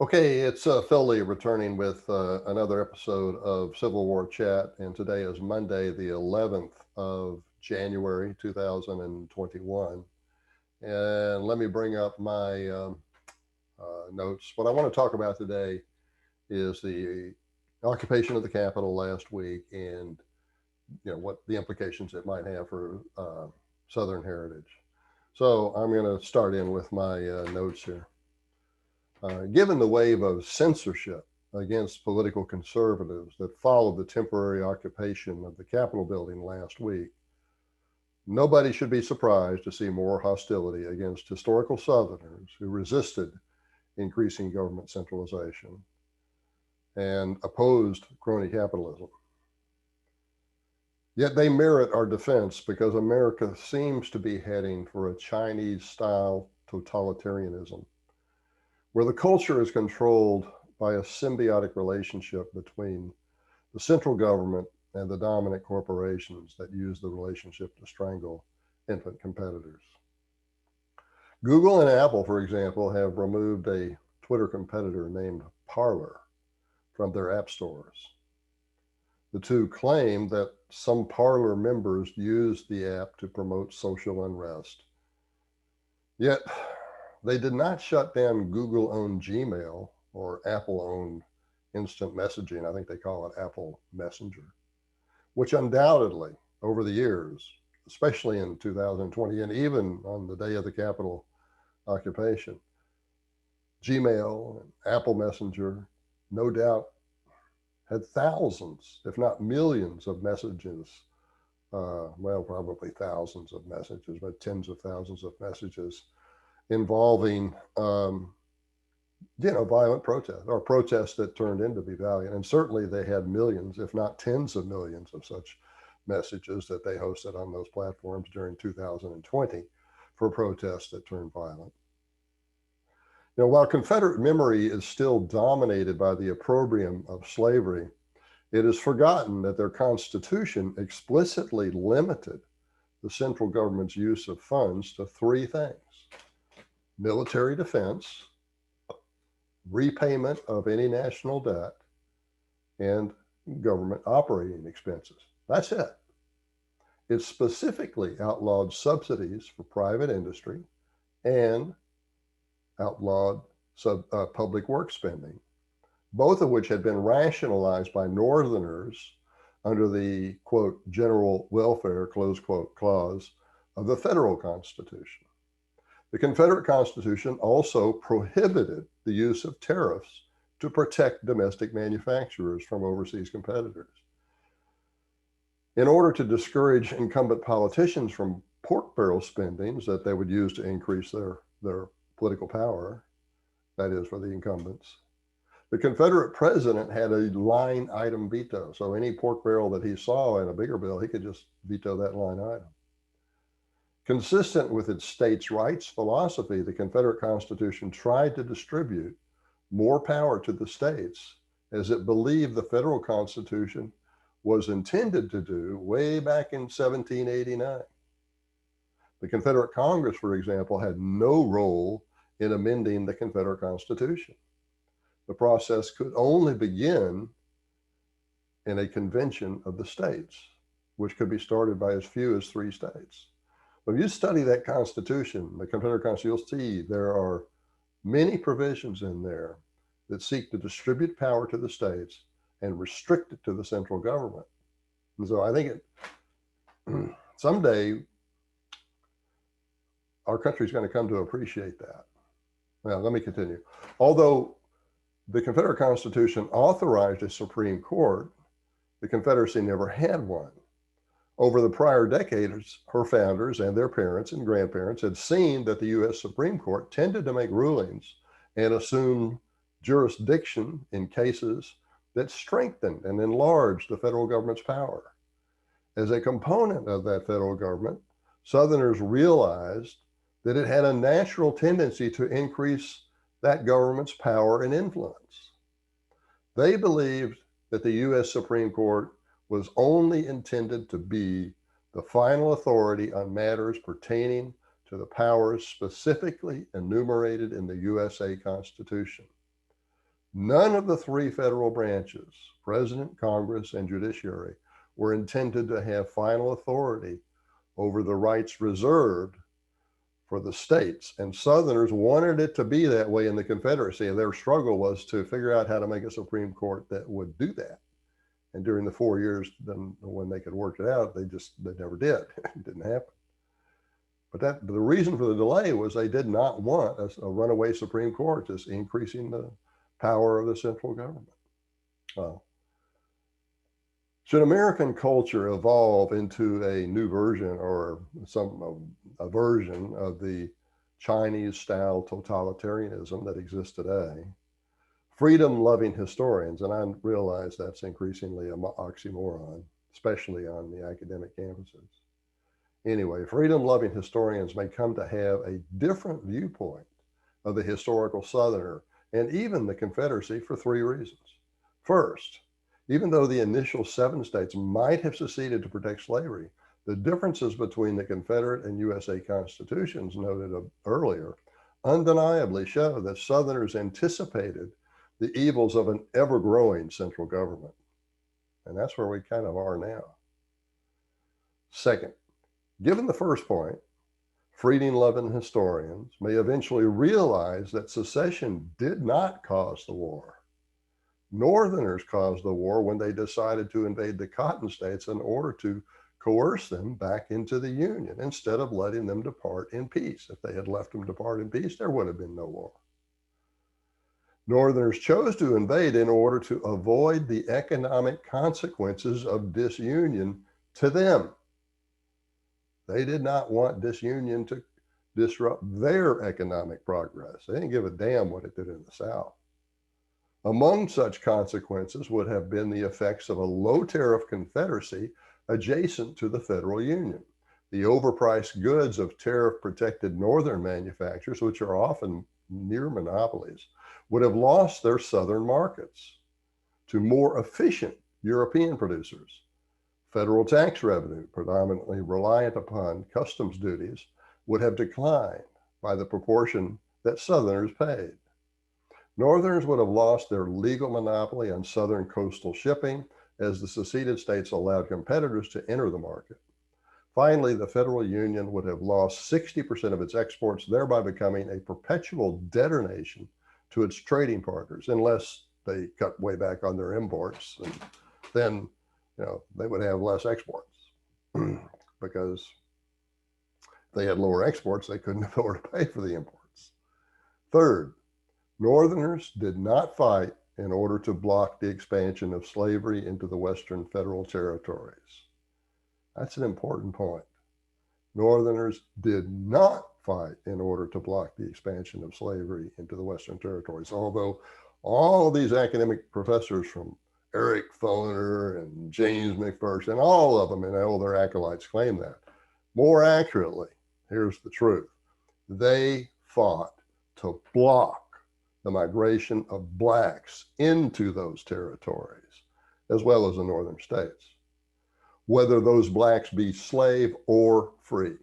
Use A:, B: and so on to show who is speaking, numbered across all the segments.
A: Okay, it's Phil Lee returning with another episode of Civil War Chat, and today is Monday, the 11th of January, 2021. And let me bring up my notes. What I want to talk about today is the occupation of the Capitol last week, and what the implications it might have for Southern heritage. So I'm going to start in with my notes here. Given the wave of censorship against political conservatives that followed the temporary occupation of the Capitol building last week, nobody should be surprised to see more hostility against historical Southerners who resisted increasing government centralization and opposed crony capitalism. Yet they merit our defense because America seems to be heading for a Chinese-style totalitarianism, where the culture is controlled by a symbiotic relationship between the central government and the dominant corporations that use the relationship to strangle infant competitors. Google and Apple, for example, have removed a Twitter competitor named Parler from their app stores. The two claim that some Parler members used the app to promote social unrest. Yet, they did not shut down Google-owned Gmail or Apple-owned instant messaging. I think they call it Apple Messenger, which undoubtedly, over the years, especially in 2020, and even on the day of the Capitol occupation, Gmail and Apple Messenger, no doubt, had thousands, if not millions of messages. Well, probably thousands of messages, but tens of thousands of messages involving, violent protest or protests that turned into be valiant. And certainly they had millions, if not tens of millions of such messages that they hosted on those platforms during 2020 for protests that turned violent. While Confederate memory is still dominated by the opprobrium of slavery, it is forgotten that their Constitution explicitly limited the central government's use of funds to three things: military defense, repayment of any national debt, and government operating expenses. That's it. It specifically outlawed subsidies for private industry and outlawed public works spending, both of which had been rationalized by Northerners under the, quote, general welfare, close quote, clause of the federal Constitution. The Confederate Constitution also prohibited the use of tariffs to protect domestic manufacturers from overseas competitors. In order to discourage incumbent politicians from pork barrel spendings that they would use to increase their political power, that is, for the incumbents, the Confederate president had a line item veto. So any pork barrel that he saw in a bigger bill, he could just veto that line item. Consistent with its states' rights philosophy, the Confederate Constitution tried to distribute more power to the states, as it believed the federal Constitution was intended to do way back in 1789. The Confederate Congress, for example, had no role in amending the Confederate Constitution. The process could only begin in a convention of the states, which could be started by as few as 3 states. When you study that Constitution, the Confederate Constitution, you'll see there are many provisions in there that seek to distribute power to the states and restrict it to the central government. And so I think someday our country is going to come to appreciate that. Now, let me continue. Although the Confederate Constitution authorized a Supreme Court, the Confederacy never had one. Over the prior decades, her founders and their parents and grandparents had seen that the U.S. Supreme Court tended to make rulings and assume jurisdiction in cases that strengthened and enlarged the federal government's power. As a component of that federal government, Southerners realized that it had a natural tendency to increase that government's power and influence. They believed that the U.S. Supreme Court was only intended to be the final authority on matters pertaining to the powers specifically enumerated in the USA Constitution. None of the three federal branches, President, Congress, and Judiciary, were intended to have final authority over the rights reserved for the states. And Southerners wanted it to be that way in the Confederacy. And their struggle was to figure out how to make a Supreme Court that would do that. And during the 4 years, then when they could work it out, they never did. It didn't happen. But the reason for the delay was they did not want a runaway Supreme Court, just increasing the power of the central government. Should American culture evolve into a new version or a version of the Chinese-style totalitarianism that exists today? Freedom-loving historians, and I realize that's increasingly an oxymoron, especially on the academic campuses. Anyway, freedom-loving historians may come to have a different viewpoint of the historical Southerner and even the Confederacy for three reasons. First, even though the initial 7 states might have seceded to protect slavery, the differences between the Confederate and USA constitutions noted earlier undeniably show that Southerners anticipated the evils of an ever-growing central government. And that's where we kind of are now. Second, given the first point, freedom-loving historians may eventually realize that secession did not cause the war. Northerners caused the war when they decided to invade the Cotton States in order to coerce them back into the Union instead of letting them depart in peace. If they had left them depart in peace, there would have been no war. Northerners chose to invade in order to avoid the economic consequences of disunion to them. They did not want disunion to disrupt their economic progress. They didn't give a damn what it did in the South. Among such consequences would have been the effects of a low tariff confederacy adjacent to the federal union. The overpriced goods of tariff protected northern manufacturers, which are often near monopolies, would have lost their southern markets to more efficient European producers. Federal tax revenue, predominantly reliant upon customs duties, would have declined by the proportion that Southerners paid. Northerners would have lost their legal monopoly on Southern coastal shipping as the seceded states allowed competitors to enter the market. Finally, the federal union would have lost 60% of its exports, thereby becoming a perpetual debtor nation to its trading partners, unless they cut way back on their imports. And then, they would have less exports because they had lower exports, they couldn't afford to pay for the imports. Third, Northerners did not fight in order to block the expansion of slavery into the Western federal territories. That's an important point. Northerners did not fight in order to block the expansion of slavery into the Western territories, although all of these academic professors from Eric Foner and James McPherson, and all of them and all their acolytes claim that. More accurately, here's the truth. They fought to block the migration of blacks into those territories, as well as the northern states, whether those blacks be slave or free.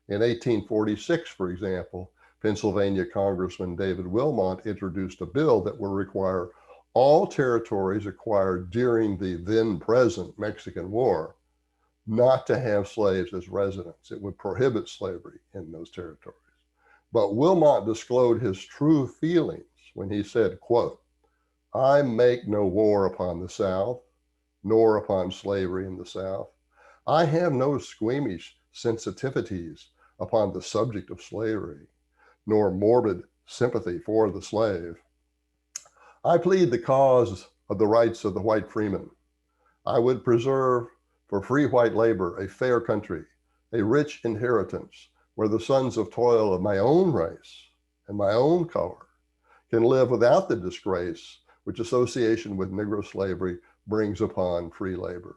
A: In 1846, for example, Pennsylvania Congressman David Wilmot introduced a bill that would require all territories acquired during the then present Mexican War not to have slaves as residents. It would prohibit slavery in those territories. But Wilmot disclosed his true feelings when he said, quote, "I make no war upon the South, nor upon slavery in the South. I have no squeamish sensitivities upon the subject of slavery, nor morbid sympathy for the slave. I plead the cause of the rights of the white freeman. I would preserve for free white labor a fair country, a rich inheritance, where the sons of toil of my own race and my own color can live without the disgrace which association with Negro slavery brings upon free labor."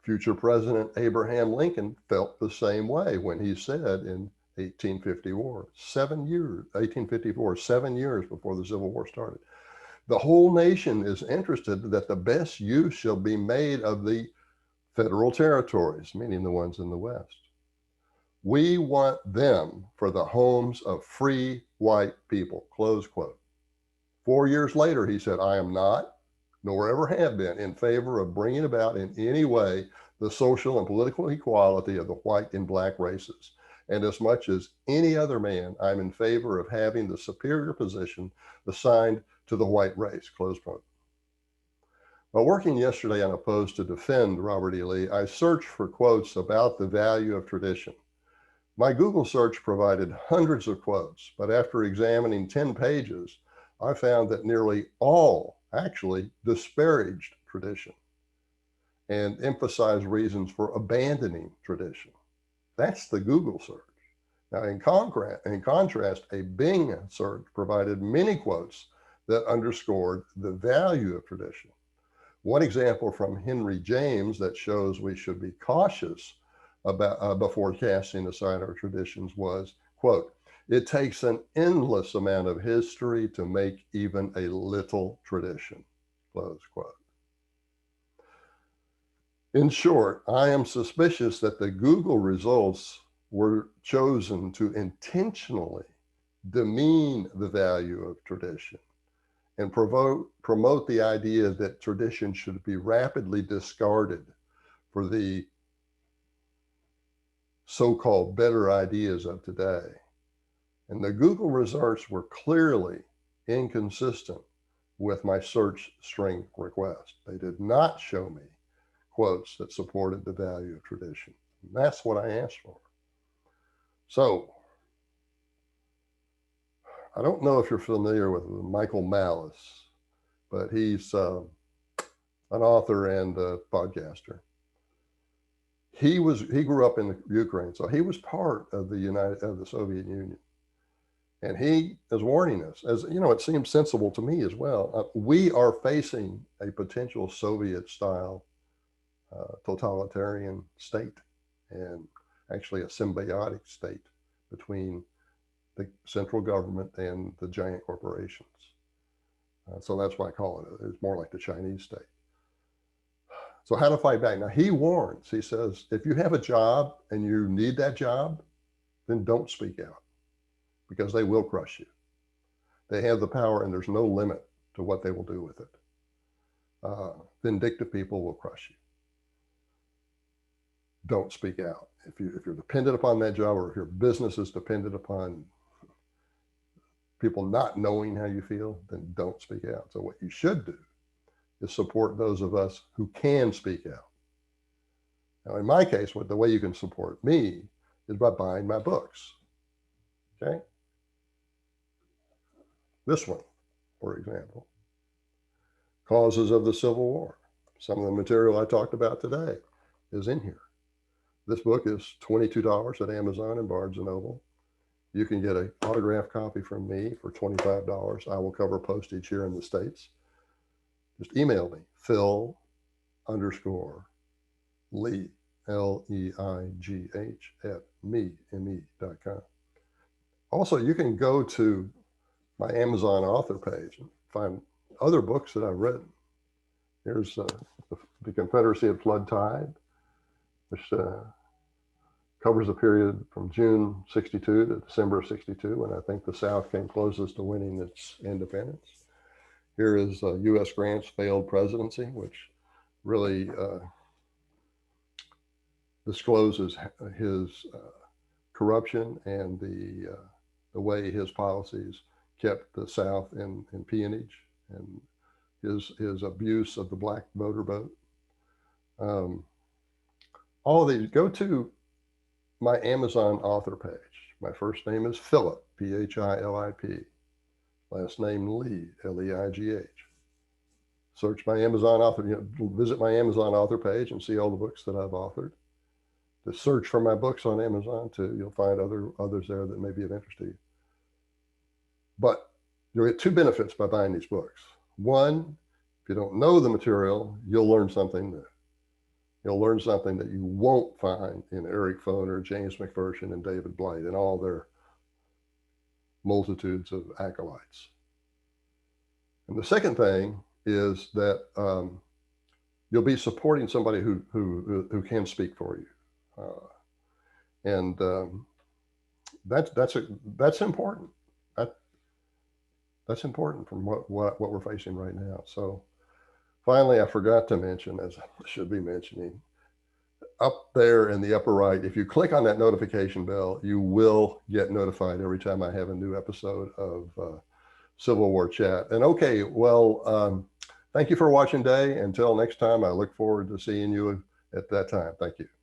A: Future President Abraham Lincoln felt the same way when he said in 1854, 7 years before the Civil War started, "The whole nation is interested that the best use shall be made of the federal territories," meaning the ones in the West. We want them for the homes of free white people, close quote. 4 years later, he said, I am not, nor ever have been, in favor of bringing about in any way the social and political equality of the white and black races. And as much as any other man, I'm in favor of having the superior position assigned to the white race, close quote. While working yesterday on a post to defend Robert E. Lee, I searched for quotes about the value of tradition. My Google search provided hundreds of quotes, but after examining 10 pages, I found that nearly all actually disparaged tradition and emphasized reasons for abandoning tradition. That's the Google search. Now, in contrast, a Bing search provided many quotes that underscored the value of tradition. One example from Henry James that shows we should be cautious about before casting aside our traditions was, quote, it takes an endless amount of history to make even a little tradition, close quote. In short, I am suspicious that the Google results were chosen to intentionally demean the value of tradition and promote the idea that tradition should be rapidly discarded for the so-called better ideas of today. And the Google results were clearly inconsistent with my search string request. They did not show me quotes that supported the value of tradition. And that's what I asked for. So, I don't know if you're familiar with Michael Malice, but he's an author and a podcaster. He grew up in the Ukraine, so he was part of the Soviet Union. And he is warning us, as you know, it seems sensible to me as well. We are facing a potential Soviet-style totalitarian state, and actually a symbiotic state between the central government and the giant corporations. So that's why I call it. It's more like the Chinese state. So how to fight back? Now he warns. He says, if you have a job and you need that job, then don't speak out, because they will crush you. They have the power, and there's no limit to what they will do with it. Vindictive people will crush you. Don't speak out. If you're dependent upon that job, or if your business is dependent upon people not knowing how you feel, then don't speak out. So what you should do is support those of us who can speak out. Now, in my case, the way you can support me is by buying my books. Okay? This one, for example, Causes of the Civil War. Some of the material I talked about today is in here. This book is $22 at Amazon and Barnes & Noble. You can get an autographed copy from me for $25. I will cover postage here in the States. Just email me, Phil_Leigh, Leigh, at me.com. Also, you can go to my Amazon author page and find other books that I've written. Here's the Confederacy at Flood Tide, which covers a period from June 62 to December 62, when I think the South came closest to winning its independence. Here is U.S. Grant's failed presidency, which really discloses his corruption and the way his policies kept the South in peonage, and his abuse of the black voter vote. All of these, go to my Amazon author page. My first name is Philip, Philip. Last name Leigh, Leigh. Search my Amazon author, visit my Amazon author page and see all the books that I've authored. To search for my books on Amazon too. You'll find others there that may be of interest to you. But you'll get two benefits by buying these books. One, if you don't know the material, you'll learn something new. You'll learn something that you won't find in Eric Foner, James McPherson, and David Blight, and all their multitudes of acolytes. And the second thing is that you'll be supporting somebody who can speak for you. And that's important. That's important from what we're facing right now. So finally, I forgot to mention, as I should be mentioning, up there in the upper right, if you click on that notification bell, you will get notified every time I have a new episode of Civil War Chat. And okay, well, thank you for watching today. Until next time, I look forward to seeing you at that time. Thank you.